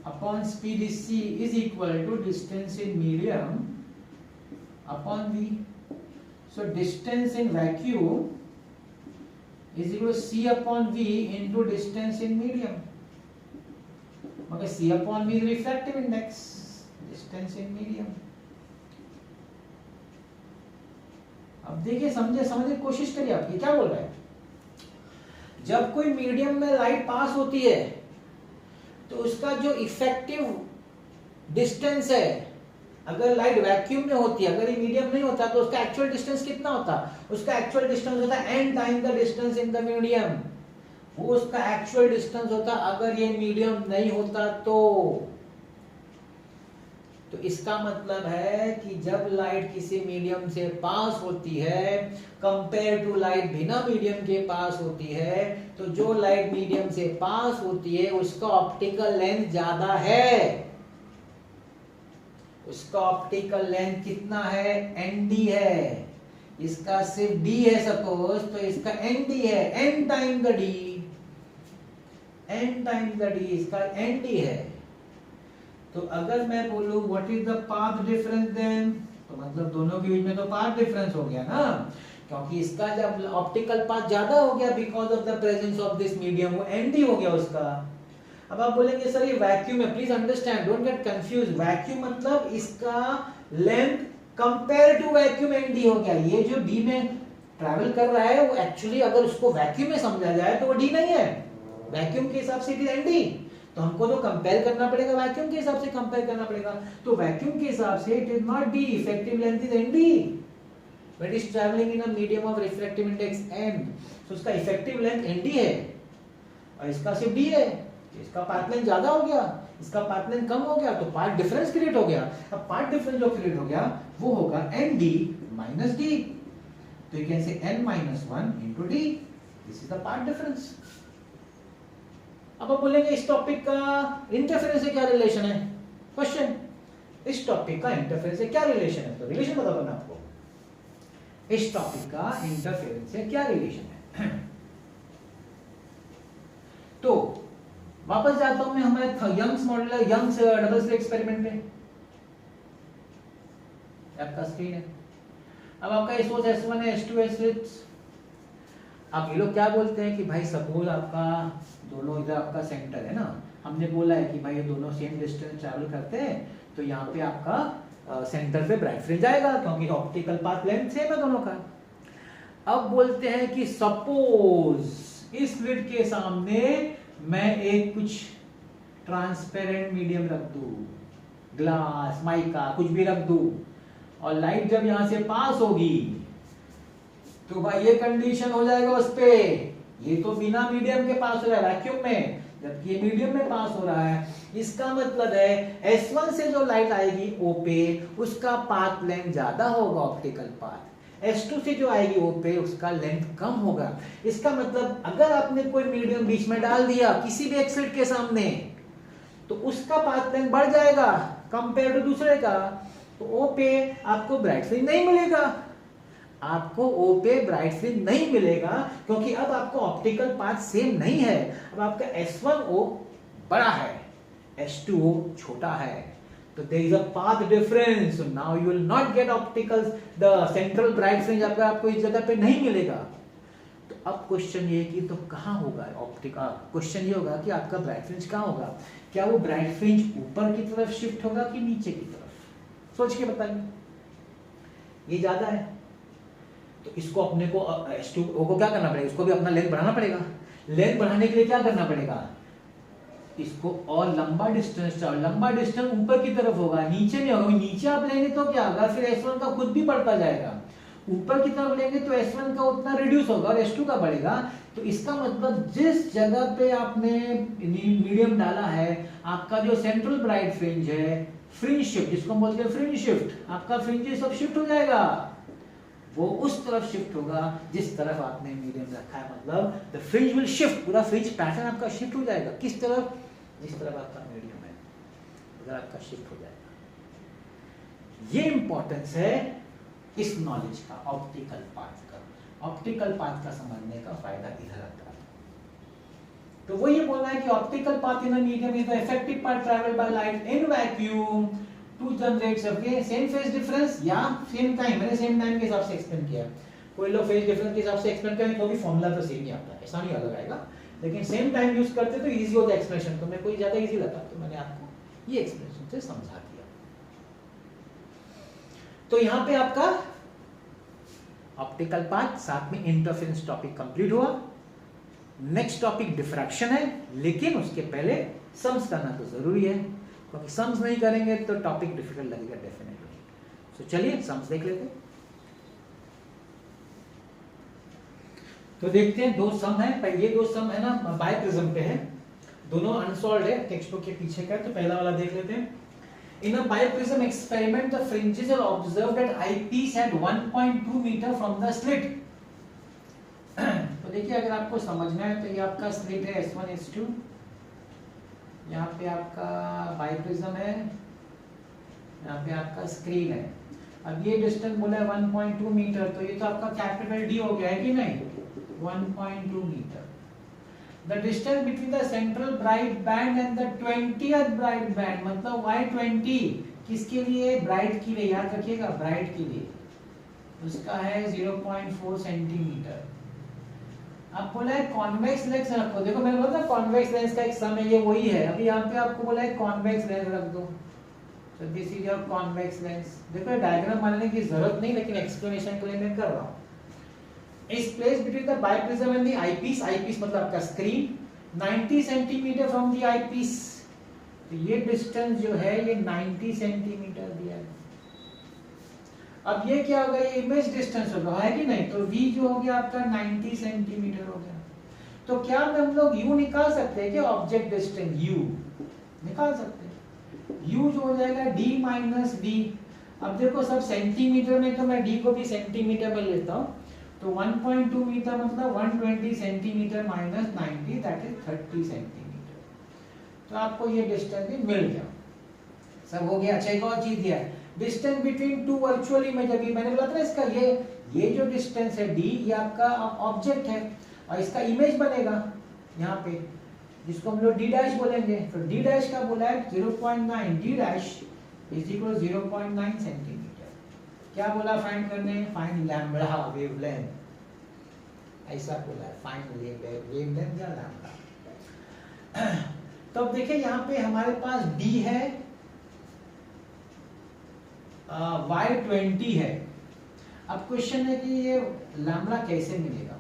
upon speed is c is equal to distance in medium upon v। So distance in vacuum is equal to c upon v into distance in medium, मगर c upon v is refractive index, distance in medium। अब देखिए समझने की कोशिश करिए, आप ये क्या बोल रहे हैं। जब कोई मीडियम में लाइट पास होती है तो उसका जो इफेक्टिव डिस्टेंस है, अगर लाइट वैक्यूम में होती है, अगर ये मीडियम नहीं होता तो उसका एक्चुअल डिस्टेंस कितना होता, उसका एक्चुअल डिस्टेंस होता है n time the distance in the medium, वो उसका एक्चुअल डिस्टेंस होता अगर ये मीडियम नहीं होता तो तो इसका मतलब है कि जब लाइट किसी मीडियम से पास होती है कंपेयर टू लाइट बिना मीडियम के पास होती है, तो जो लाइट मीडियम से पास होती है उसका ऑप्टिकल लेंथ ज्यादा है। उसका ऑप्टिकल लेंथ कितना है? nd है। इसका सिर्फ d है सपोज, तो इसका nd है, n time the d, n time the d, इसका nd है। तो अगर मैं बोलूं what is the path difference then, तो मतलब दोनों के बीच में तो पाथ डिफरेंस हो गया ना, क्योंकि इसका जब ऑप्टिकल पाथ ज्यादा हो गया because of the presence of this medium, वो nd हो गया उसका। अब आप बोलेंगे सर ये वैक्यूम है, please understand, don't get confuse. Vacuum मतलब इसका length compare to vacuum nd हो गया। ये जो d में ट्रैवल कर रहा है वो एक्चुअली अगर उसको वैक्यूम में समझा जाए तो वो d नहीं है, वैक्यूम के हिसाब से इट इज nd। तो हमको तो कंपेयर करना पड़ेगा, वैक्यूम के हिसाब से कंपेयर करना पड़ेगा। तो वैक्यूम के हिसाब से it is not d, effective length is nd, but is travelling in a medium of refractive index n, तो उसका इफेक्टिव लेंथ nd है और इसका सिर्फ d है। इसका पाथ लेंथ ज्यादा हो गया, इसका पाथ लेंथ कम हो गया, तो पाथ डिफरेंस क्रिएट हो गया। अब पाथ डिफरेंस जो क्रिएट हो गया वो होगा nd minus d, तो you can say n minus 1 into d, this is the path difference. अब आप बोलेंगे इस टॉपिक का इंटरफेरेंस से क्या रिलेशन है? क्वेश्चन, इस टॉपिक का इंटरफेरेंस से क्या रिलेशन है? तो रिलेशन बता दो मैं आपको, इस टॉपिक का इंटरफेरेंस से क्या रिलेशन है। तो वापस जाता हूं मैं हमारे Young's model, Young's double slit experiment में। आपका स्क्रीन है, अब आपका इस सोच S1 है, S2 है स्लिट्स। अब ये लोग क्या बोलते हैं कि भाई सपोज आपका दोनों इधर आपका सेंटर है ना, हमने बोला है कि भाई ये दोनों सेम डिस्टेंस ट्रैवल करते हैं, तो यहाँ पे आपका सेंटर पे ब्राइट फ्रिंज आएगा क्योंकि ऑप्टिकल पाथ लेंथ सेम है दोनों का। अब बोलते हैं कि सपोज इस स्लिट के सामने मैं एक कुछ ट्रांसपेरेंट मीडियम रख दूं, ग्लास, माइका, कुछ भी रख दूं, और लाइट जब यहां से पास होगी तो भाई ये कंडीशन हो जाएगा उस पे, ये तो बिना मीडियम के पास हो रहा है वैक्यूम में, जबकि ये मीडियम में पास हो रहा है। इसका मतलब है S1 से जो लाइट आएगी O पे उसका पाथ लेंथ ज्यादा होगा ऑप्टिकल पाथ, S2 से जो आएगी O पे उसका लेंथ कम होगा। इसका मतलब अगर आपने कोई मीडियम बीच में डाल दिया किसी भी एक स्लिट के सामने तो उसका पाथ लेंथ बढ़ जाएगा कंपेयर टू दूसरे का, तो O पे आपको ब्राइट फ्रिंज नहीं मिलेगा, आपको O पे ब्राइट फ्रिंज नहीं मिलेगा क्योंकि अब आपको ऑप्टिकल पाथ सेम नहीं है। अब आपका S1O बड़ा है, S2O छोटा है, तो there is a path difference, so now you will not get opticals, the central bright fringe आपको इस जगह पे नहीं मिलेगा। तो अब क्वेश्चन ये कि तो कहाँ होगा ऑप्टिकल, क्वेश्चन ये होगा कि आपका ब्राइट फ्रिंज कहाँ होगा, क्या वो ब्राइट फ्रिंज ऊपर की तरफ शिफ्ट होगा कि नीचे की तरफ, सोच के बताइए। ये ज्यादा है तो इसको अपने को S2O को क्या करना पड़ेगा, इसको भी अपना लेंथ बढ़ाना पड़ेगा। लेंथ बढ़ाने के लिए क्या करना पड़ेगा, इसको और लंबा डिस्टेंस चाहिए, लंबा डिस्टेंस ऊपर की तरफ होगा नीचे नहीं होगा, नीचे आप लेंगे तो क्या होगा, फिर S1 का खुद भी बढ़ता जाएगा, ऊपर की तरफ लेंगे तो S1 का उतना रिड्यूस होगा और S2 का बढ़ेगा। तो इसका मतलब जिस जगह पे आपने मीडियम डाला है आपका जो सेंट्रल ब्राइट फ्रिंज है, फ्रिंज शिफ्ट जिसको बोलते हैं फ्रिंज शिफ्ट, आपका फ्रिंज सब शिफ्ट हो जाएगा, वो उस तरफ शिफ्ट होगा जिस तरफ आपने मीडियम रखा है, मतलब द फ्रिंज विल शिफ्ट, पूरा फ्रिंज पैटर्न आपका शिफ्ट हो जाएगा किस तरफ, जिस तरफ आपका मीडियम है उधर आपका शिफ्ट हो जाएगा। ये इंपॉर्टेंस है इस नॉलेज का, ऑप्टिकल पाथ का। ऑप्टिकल पाथ का समझने का फायदा इधर आता है। तो वो ये बोल रहा है कि optical path in a medium is the effective path travelled by light in vacuum to generate okay same phase difference या सेम टाइम, मैंने सेम टाइम के हिसाब से एक्सप्लेन किया। कोई लोग फेज डिफरेंस के हिसाब से एक्सप्लेन करें तो भी फॉर्मूला तो सेम ही आता है, ऐसा नहीं अलग आएगा, लेकिन सेम टाइम यूज करते तो इजी होता एक्सप्लेनेशन, तो मैं कोई ज्यादा इजी लगा तो मैंने आपको ये एक्सप्लेनेशन से समझा दिया। तो यहां पे आपका ऑप्टिकल पाथ साथ में इंटरफेरेंस टॉपिक कंप्लीट हुआ। नेक्स्ट टॉपिक डिफ्रैक्शन है, लेकिन उसके पहले सम्स करना तो जरूरी है, क्योंकि सम्स नहीं करेंगे तो टॉपिक डिफिकल्ट लगेगा डेफिनेटली। तो चलिए सम्स देख लेते हैं। तो देखते हैं दो सम है, ये दो सम है ना बाय प्रिज्म पे है, दोनों अनसॉल्व्ड है, टेक्स्ट बुक के पीछे का है, तो पहला वाला देख लेते हैं। In a bioprism experiment, the fringes are observed at eyepiece at 1.2 meter from the slit. तो देखिए अगर आपको समझना है तो ये आपका स्लिट है S1 S2, यहाँ पे आपका बाइप्रिज्म है, यहाँ पे आपका स्क्रीन है। अब ये डिस्टेंस बोला है 1.2 मीटर, तो ये तो आपका कैपिटल D हो गया है कि नहीं, 1.2 metre. The distance between the central bright band and the 20th bright band, मतलब Y20 किसके लिए, ब्राइट के लिए, याद रखिएगा ब्राइट के लिए, उसका है 0.4 सेंटीमीटर। अब बोला है कॉन्वेक्स लेंस रखो, देखो मैंने बोला था कॉन्वेक्स लेंस का एक सम है, ये वही है। अभी यहाँ पे आपको बोला है कॉन्वेक्स लेंस रख दो, तो this is your convex lens. देखो डायग्राम बनाने की जरूरत नहीं, लेकिन एक्सप्लेनेशन के लिए मैं कर रहा हूँ। इस place between the biprism and the eyepiece, eyepiece मतलब आपका screen, 90 centimetre from the eyepiece, तो ये डिस्टेंस जो है ये 90 सेंटीमीटर दिया है। अब ये क्या होगा, ये इमेज डिस्टेंस होगा, है कि नहीं, तो v जो हो गया आपका 90 सेंटीमीटर हो गया। तो क्या हम लोग u निकाल सकते हैं क्या, ऑब्जेक्ट डिस्टेंस u निकाल सकते हैं। u जो हो जाएगा d माइनस d। अब देखो सब सेंटीमीटर में, तो मैं d को भी सेंटीमीटर में लेता हूँ, तो 1.2 मीटर मतलब 120 centimetre minus 90, that is 30 centimetre. तो आपको ये डिस्टेंस भी मिल गया, सब हो गया। अच्छा एक और चीज दिया है, distance between to virtual image. अभी मैंने बोला था इसका ये जो डिस्टेंस है d, ये आपका ऑब्जेक्ट है और इसका इमेज बनेगा यहाँ पे, जिसको हम लोग d डैश बोलेंगे। तो d डैश का बोला है 0.9, d dash is equal 0.9 centimetre. क्या बोला फाइंड करने, फाइंड लैम्बडा वेवलेंथ, ऐसा बोला है, फाइंड वेवलेंथ या लैम्बडा। तो अब देखिए यहाँ पे हमारे पास d है, Y20 है। अब क्वेश्चन है कि ये लैम्बडा कैसे मिलेगा।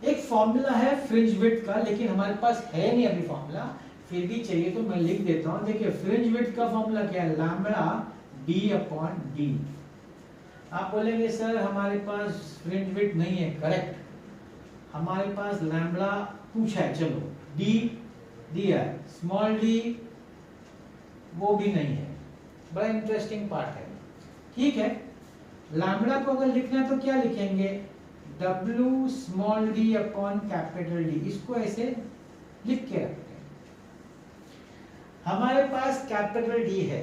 एक फॉर्मूला है फ्रिंज विड्थ का, लेकिन हमारे पास है नहीं अभी फॉर्मूला, फिर भी चाहिए तो मैं लिख देता हूं। देखिए फ्रिंज विड्थ का फॉर्मूला क्या है, लैम्बडा d/d। आप बोलेंगे सर हमारे पास फ्रिंज विड्थ नहीं है, करेक्ट, हमारे पास लैम्बडा पूछा है, चलो d दिया है, स्मॉल d वो भी नहीं है, बड़ा इंटरेस्टिंग पार्ट है। ठीक है, लैम्बडा को अगर लिखना है तो क्या लिखेंगे, W small d upon capital D, इसको ऐसे लिख के रखते हैं। हमारे पास कैपिटल D है,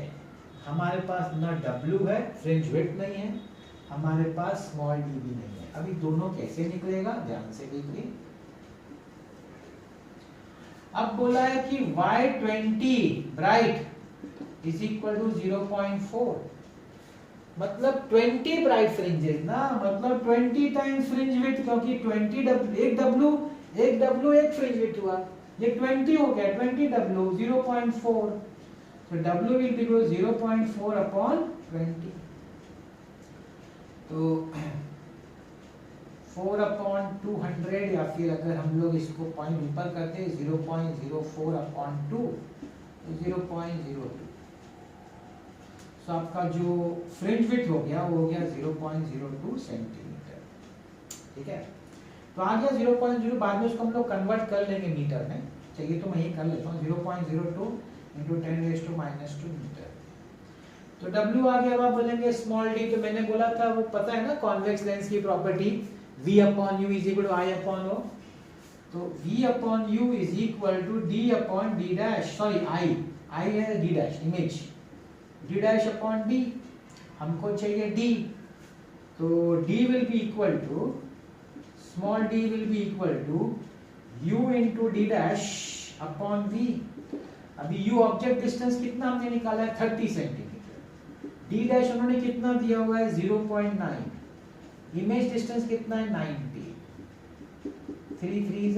हमारे पास ना W है, फ्रिंज विड्थ नहीं है, हमारे पास स्मॉल d भी नहीं है। अभी दोनों कैसे निकलेगा ध्यान से देखिए। अब बोला है कि Y20 bright is equal to 0.4, मतलब 20 ब्राइट फ्रिंजेस ना, मतलब 20 टाइम्स फ्रिंज विड्थ, क्योंकि 20 एक W एक फ्रिंज विड्थ हुआ, ये 20 हो गया, 20 W 0.4, तो W विल बी 0.4 अपॉन 20, तो 4 अपॉन 200, या फिर अगर हम लोग इसको पॉइंट ऊपर करते हैं 0.04 अपॉन 2, 0.02। तो आपका जो फ्रिंज विड्थ हो गया वो हो गया 0.02 सेंटीमीटर। ठीक है, तो आ गया 0.0, बाद में उसको हम लोग कन्वर्ट कर लेंगे मीटर में, चाहिए तो मैं ये कर लेता हूँ, 0.02 इंटू 10⁻²⁻² मीटर। तो W आ गया, अब आप बोलेंगे स्मॉल d, तो मैंने बोला था वो पता है ना कॉन्वेक्स लेंस की property, V upon U is equal to I upon O, तो V upon U is equal to D upon D dash, sorry I है D dash, image d dash upon d, हमको चाहिए d, तो d will be equal to, small d will be equal to u into d dash upon v। अभी u ऑब्जेक्ट डिस्टेंस कितना हमने निकाला है, 30 सेंटीमीटर, d डैश उन्होंने कितना दिया हुआ है 0.9, इमेज डिस्टेंस कितना है 90, 3 3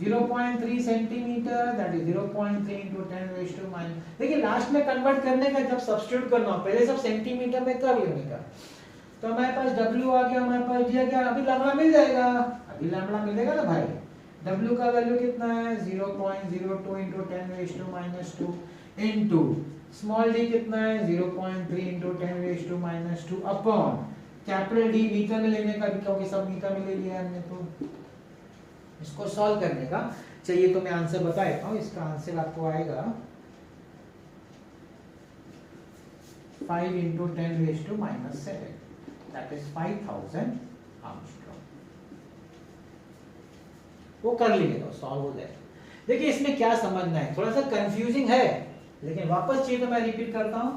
0.3 सेंटीमीटर, दैट इज 0.3 इंटू 10⁻²। देखिए लास्ट में कन्वर्ट करने का जब सब्स्टिट्यूट करना हो, पहले सब सेंटीमीटर में कर लेने का, तो हमारे पास W आ गया, हमारे पास दिया गया, अभी लैम्बडा मिल जाएगा, अभी लैम्बडा मिलेगा ना भाई। W का वैल्यू कितना है 0.02 इंटू 10⁻² इंटू स्मॉल d कितना है 0.3 into 10⁻² upon capital D metre में लेने का, क्योंकि सब मीटर में ले लिया हमने, तो इसको सॉल्व करने का चाहिए तो मैं आंसर बता देता हूँ। इसका आंसर आपको आएगा 5 into 10 raised to minus 7, that is 5000 Armstrong. वो कर लिए तो सॉल्व हो जाए। देखिए इसमें क्या समझना है, थोड़ा सा कंफ्यूजिंग है, लेकिन वापस चाहिए तो मैं रिपीट करता हूं।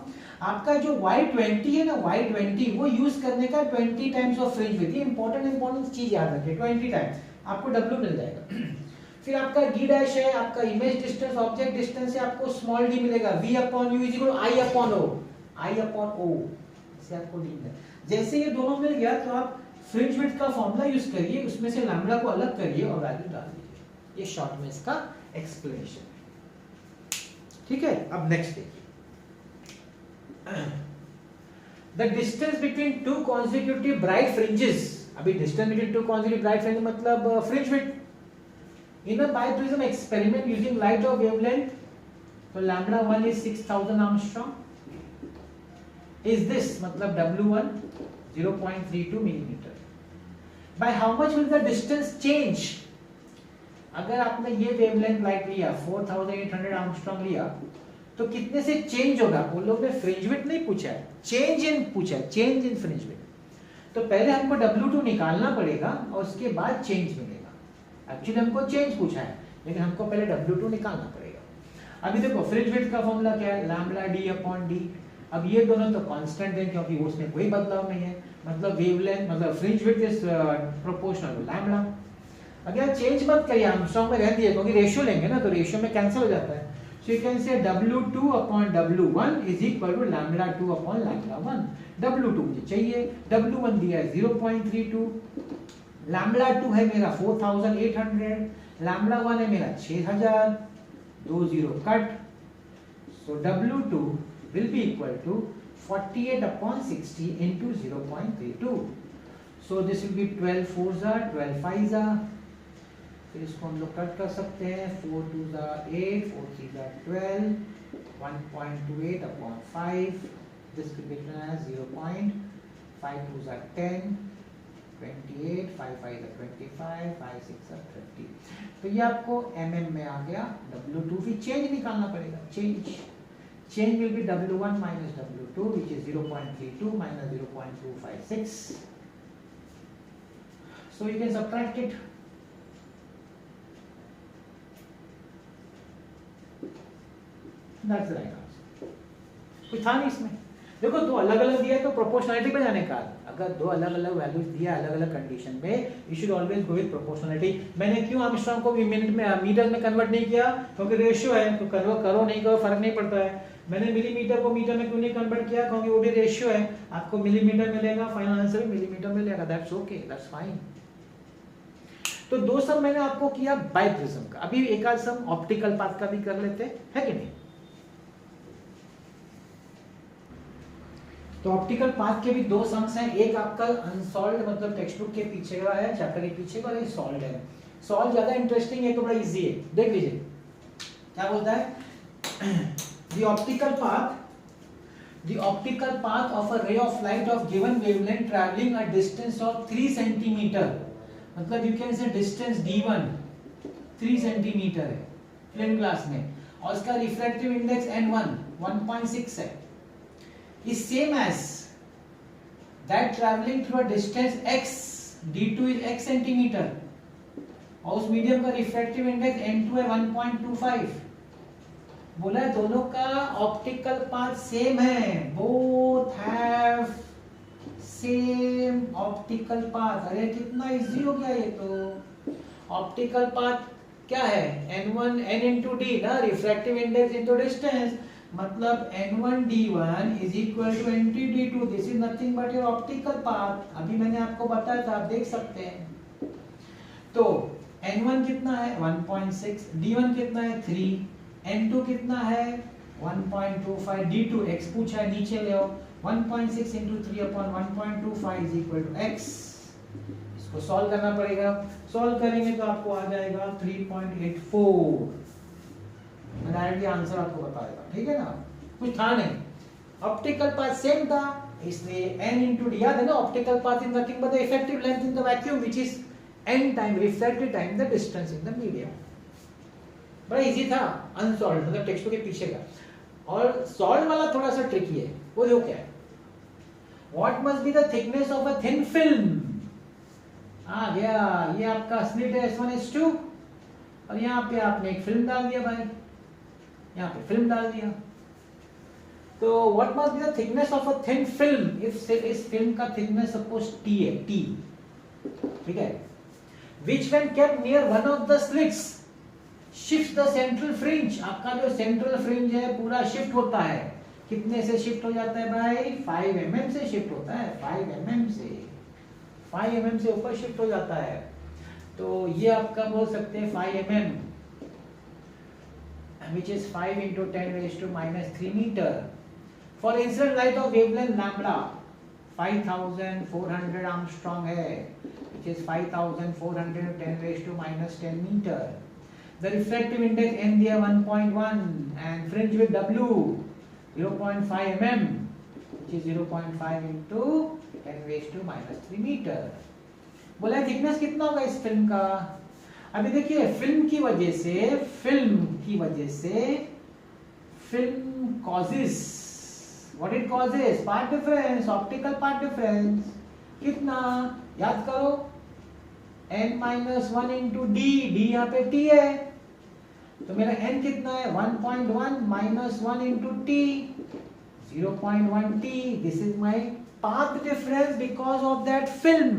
आपका जो Y20 है ना, Y20 वो यूज करने का 20 टाइम्स ऑफ फ्रिंज विड्थ। ये इंपॉर्टेंट चीज याद रखिए, 20 टाइम्स आपको W मिल जाएगा। फिर आपका D डैश है, आपका इमेज डिस्टेंस, ऑब्जेक्ट डिस्टेंस है, आपको स्मॉल d मिलेगा, V/U is equal to I/O, इसे आपको d मिलेगा। जैसे ये दोनों मिल गया तो आप फ्रिंज विड्थ का फॉर्मूला यूज करिए, उसमें से लैम्बडा को अलग करिए और वैल्यू डाल दीजिए। ये शॉर्ट में इसका एक्सप्लेनेशन है, ठीक है। अब नेक्स्ट देखिए, the distance between two consecutive bright fringes. अभी distance between two consecutive bright fringe मतलब fringe width in a biprism experiment using light of wavelength, तो lambda 1 is 6000 angstrom, is this मतलब W1 0.32 millimetre. By how much will the distance change? अगर आपने ये वेवलेंथ लाइट लिया 4800 आर्मस्ट्रॉन्ग लिया तो कितने से चेंज होगा? वो लोग ने फ्रिंज विड्थ नहीं पूछा है, चेंज इन पूछा है, चेंज इन फ्रिंज विड्थ। तो पहले हमको W2 निकालना पड़ेगा और उसके बाद चेंज मिलेगा। एक्चुअली हमको चेंज पूछा है, लेकिन हमको पहले W2 निकालना पड़ेगा। अभी देखो फ्रिंज विड्थ का फॉर्मूला क्या है, लैम्बडा d/d। अब ये दोनों तो कांस्टेंट है क्योंकि उसमें कोई बदलाव नहीं है, मतलब वेवलेंथ मतलब fringe width is proportional to lambda. अगर चेंज मत करिए, आर्मस्ट्रॉन्ग में रह दिए क्योंकि रेशियो लेंगे ना, तो रेशियो में कैंसिल हो जाता है। So you can say W2 upon W1 is equal to lambda 2 upon lambda 1. W2 मुझे चाहिए, W1 दिया है 0.32, lambda 2 है मेरा 4800, lambda 1 है मेरा 6000, 2 0 cut, so W2 will be equal to 48 upon 60 into 0.32. So this will be 12 4s are 12 5s are, फिर इसको हम लोग कट कर सकते हैं, 4 2s are 8, 4 3s are 12, 1.28 upon 5, this will be written as 0.5 2s are 10, 28, 5 5s are 25, 5 6 are 30। तो ये आपको mm में आ गया W2। फिर चेंज निकालना पड़ेगा, change will be W1 minus W2 which is 0.32 minus 0.256, so you can subtract it। That's the right answer। कुछ था नहीं इसमें। देखो दो अलग अलग दिया तो प्रोपोर्शनलिटी पे जाने का, अगर दो अलग अलग वैल्यूज दिया अलग अलग कंडीशन में, you should always go with proportionality. मैंने क्यों आर्मस्ट्रॉन्ग को मिनट में मीटर में कन्वर्ट नहीं किया? क्योंकि रेशियो है, तो करो नहीं करो फर्क नहीं पड़ता है। मैंने मिलीमीटर को मीटर में क्यों नहीं कन्वर्ट किया? क्योंकि वो भी रेशियो है, आपको मिलीमीटर मिलेगा, फाइनल आंसर भी मिलीमीटर मिलेगा, दैट्स ओके, दैट्स फाइन। तो दो सम मैंने आपको किया बाइप्रिज्म का, अभी एक आध सम ऑप्टिकल पाथ का भी कर लेते हैं, है कि नहीं? तो ऑप्टिकल पाथ के भी दो सम्स हैं, एक आपका अनसॉल्व्ड मतलब टेक्स्ट बुक के पीछे का है, चैप्टर के पीछे का, और एक सॉल्व्ड है। सॉल्व ज्यादा इंटरेस्टिंग है तो बड़ा इजी है, देख लीजिए क्या बोलता है। The optical path of a ray of light of given wavelength traveling a distance of 3 centimeter, मतलब you can say distance d1 3 centimeter है प्लेन ग्लास में, और उसका रिफ्रैक्टिव इंडेक्स n1 1.6 है, is same as that traveling through a distance x, d2 is x centimeter, और उस मीडियम का रिफ्रैक्टिव इंडेक्स n2 है 1.25। बोला है दोनों का ऑप्टिकल पाथ सेम है, both have same optical path. अरे कितना इजी हो गया ये तो। ऑप्टिकल पाथ क्या है? n1 n into d ना, रिफ्रैक्टिव इंडेक्स इनटू डिस्टेंस, मतलब n1 d1 is equal to n2 d2, this is nothing but your optical path। अभी मैंने आपको बताया था, आप देख सकते हैं। तो n1 कितना है 1.6, d1 कितना है 3, n2 कितना है 1.25, d2 x पूछा है, नीचे ले आओ, 1.6 into 3 upon 1.25 is equal to x। इसको सॉल्व करना पड़ेगा, सॉल्व करेंगे तो आपको आ जाएगा 3.84। मैं डायरेक्टली आंसर आपको बता देगा, ठीक है ना, कुछ था नहीं। ऑप्टिकल पाथ सेम था, इसलिए n into d, याद है ना, optical path is nothing but the effective length in the vacuum which is n time refractive time the distance in the medium. बड़ा इजी था, अनसॉल्व्ड मतलब टेक्स्ट बुक के पीछे का। और सॉल्व वाला थोड़ा सा ट्रिकी है, वो देखो क्या है, what must be the thickness of a thin film. आ गया, ये आपका स्लिट है S1 S2 और यहाँ पे आपने एक फिल्म डाल दिया भाई, यहाँ पे फिल्म डाल दिया। तो what must be the thickness of a thin film, इस फिल्म का थिकनेस सपोज T है, T, ठीक है, which when kept near one of the slits shifts the central fringe। आपका जो सेंट्रल फ्रिंज है पूरा शिफ्ट होता है, कितने से शिफ्ट हो जाता है भाई, 5 mm से शिफ्ट होता है, 5 mm से, 5 mm से ऊपर शिफ्ट हो जाता है। तो ये आपका बोल सकते हैं 5 mm, which is 5 into 10 raised to minus 3 meter for incident light of wavelength lambda 5400 Armstrong है, which is 5400 10 raised to minus 10 meter। The refractive index n दिया 1.1 and fringe with W 0.5 mm, which is 0.5 into 10 raised to minus 3 meter। बोला थिकनेस कितना होगा इस फिल्म का। अभी देखिए फिल्म की वजह से film causes, what it causes, path difference, optical path difference, कितना याद करो, n-1 into d, d यहाँ पे t है, तो मेरा n कितना है 1.1 minus 1 into t 0.1 t, this is my path difference because of that film।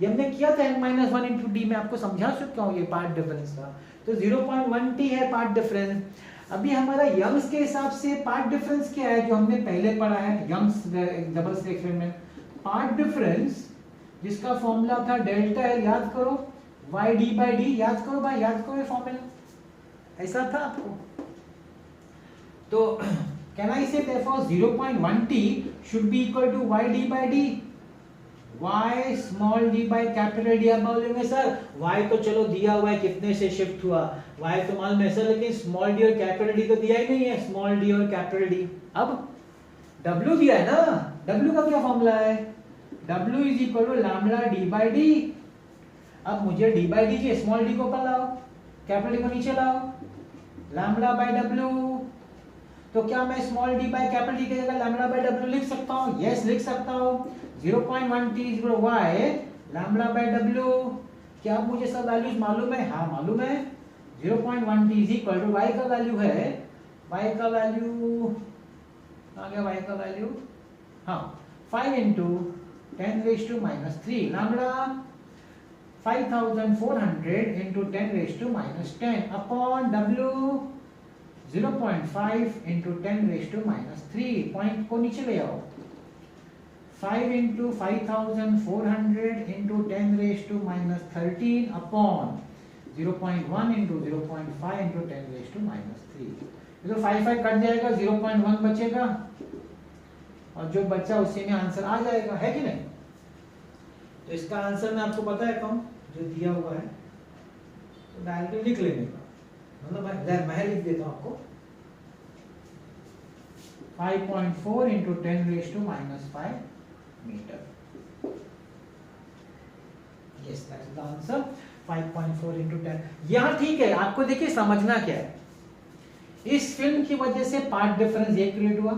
ये हमने किया था n-1 into d, मैं आपको समझा चुका हूँ ये पार्ट डिफरेंस का। तो 0.1 t है पार्ट डिफरेंस। अभी हमारा यंग्स के हिसाब से पार्ट डिफरेंस क्या है जो हमने पहले पढ़ा है Young's double slit experiment, path difference जिसका फॉर्मूला था डेल्टा एल, याद करो, y/d, याद करो भाई, याद करो ये फॉर्मूला ऐसा था आपको। तो कैन आई से therefore 0.1 t should be equal to y/d, y small d by capital D। अब बोलेंगे सर y तो चलो दिया हुआ है कितने से शिफ्ट हुआ, y तो मालूम है सर, लेकिन स्मॉल d और कैपिटल D तो दिया ही नहीं है, स्मॉल d और कैपिटल D। अब w दिया है ना, w का क्या फॉर्मूला है, w is equal to lambda d by d। अब मुझे d by d चाहिए, स्मॉल d को ऊपर लाओ, कैपिटल D को नीचे लाओ, लैम्डा बाय w। तो क्या मैं small d by capital D की जगह लैम्डा बाय w लिख सकता हूँ? यस लिख सकता हूँ। 0.1 t is equal to y lambda by w। क्या मुझे सब वैल्यूज मालूम है? हाँ मालूम है। 0.1 t is equal to y का वैल्यू है, y का वैल्यू आ गया, y का वैल्यू हाँ 5 into 10 raised to minus 3 lambda 5400 into 10 raised to minus 10 upon w 0.5 into 10 raised to minus 3। Point को नीचे ले आओ, 5 into 5400 into 10 raised to minus 13 upon 0.1 into 0.5 into 10 raised to minus 3। ये तो 5 कट जाएगा, 0.1 बचेगा और जो बचा उसी में आंसर आ जाएगा, है कि नहीं। तो इसका आंसर मैं आपको पता है कौन जो दिया हुआ है, तो डायरेक्टली लिख लेने का, मतलब मैं लिख देता हूं आपको 5.4 into 10 raised to minus 5 meter। yes that is the answer 5.4 into 10। यहां ठीक है, आपको देखिए समझना क्या है, इस फिल्म की वजह से पार्ट डिफरेंस ये क्रिएट हुआ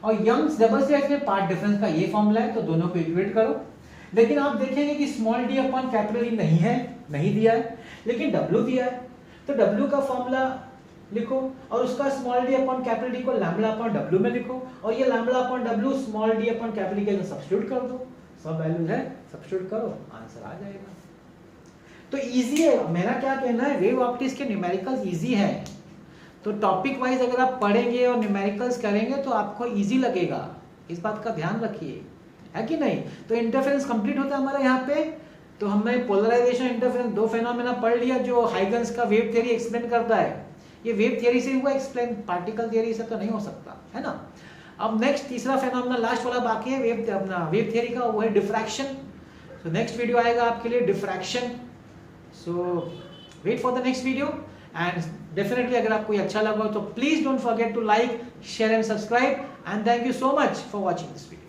और यंग्स डबल स्लिट में पार्ट डिफरेंस का ये फॉर्मूला है, तो दोनों को इक्वेट करो। लेकिन आप देखेंगे कि small d upon capital D नहीं है, नहीं दिया है, लेकिन w दिया है, तो w का फॉर्मूला लिखो और उसका small d upon capital D को लैम्डा अपॉन w में लिखो और ये lambda upon w small d upon capital D के अंदर सब्स्टिट्यूट कर दो, सब वैल्यूज है सब्स्टिट्यूट करो, आंसर आ जाएगा। तो इजी है, मेरा क्या कहना है, वेव ऑप्टिक्स के न्यूमेरिकल्स इजी है। तो टॉपिक वाइज अगर आप पढ़ेंगे और न्यूमेरिकल्स करेंगे तो आपको इजी लगेगा, इस बात का ध्यान रखिए, है कि नहीं। तो इंटरफेरेंस कंप्लीट होता है हमारा यहाँ पे। तो हमने पोलराइजेशन इंटरफेरेंस दो फेनोमेना पढ़ लिया जो हाइगन्स का वेव थ्योरी एक्सप्लेन करता है। ये वेव थ्योरी से हुआ एक्सप्लेन, पार्टिकल थ्योरी से तो नहीं हो सकता, है ना। अब नेक्स्ट तीसरा फेनोमेना लास्ट वाला बाकी है वेव थ्योरी का, वो है डिफ्रैक्शन। सो नेक्स्ट वीडियो आएगा आपके लिए diffraction. So wait for the next video and definitely अगर आपको ये अच्छा लगा तो please don't forget to like, share and subscribe and thank you so much for watching this video.